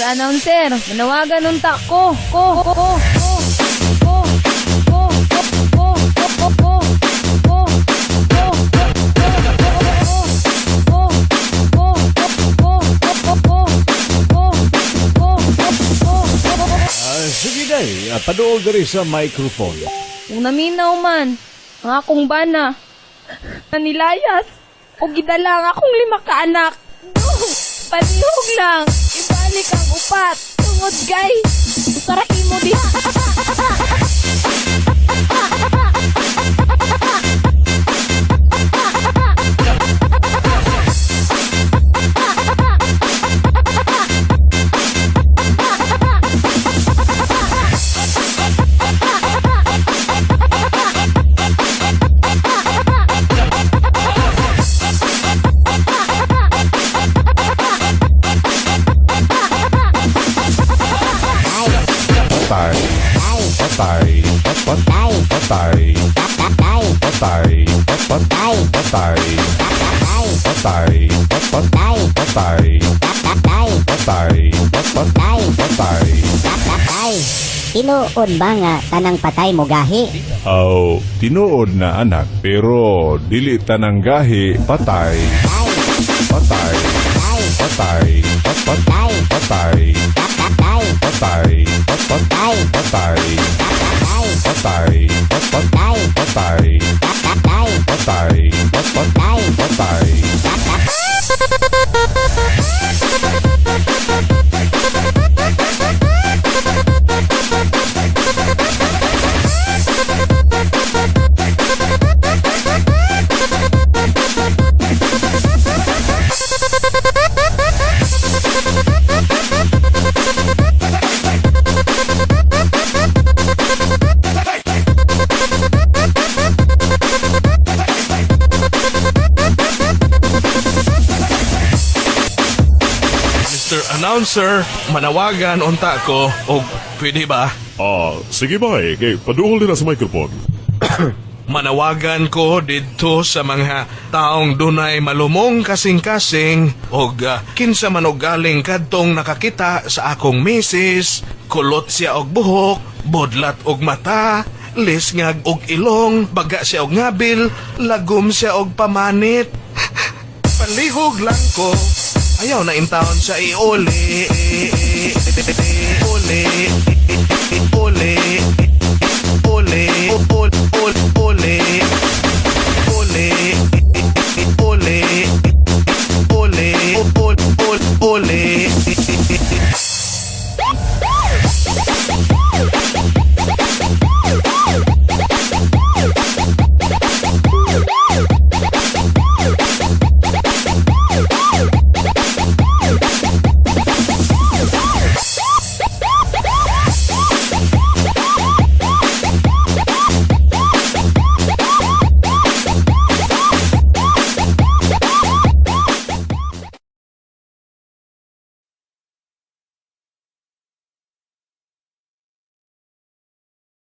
Announcer, manawagan unta ko. Sige day, paduol diri sa microphone. Kung naminaw man, ang akong bana, nanilayas, o gidalang akong 5 ka anak. Palihog lang, ibalik ang upat. Tungod gay, usarahin mo di. Tinuod ba nga tanang patay mo gahi? Aw, tinuod na anak, pero dili tanang gahi, patay. Patay. Patay. Patay. Patay. Patay. Patay. Patay. Patay. Patay. Patay. Patay. Patay. Patay. Mr. Announcer, manawagan unta ko o pwede ba? Sige ba kay paduol din sa microphone. Manawagan ko didto sa mga taong dunay malumong kasing-kasing o kinsa man og galing kadtong nakakita sa akong misis, kulot siya og buhok, bodlat og mata, lisngag og ilong, baga siya og ngabil, lagom siya og pamanit. Palihog lang ko, ayaw na intawon sa iuli. Ole, ole, ole, ole, ole, ole, ole.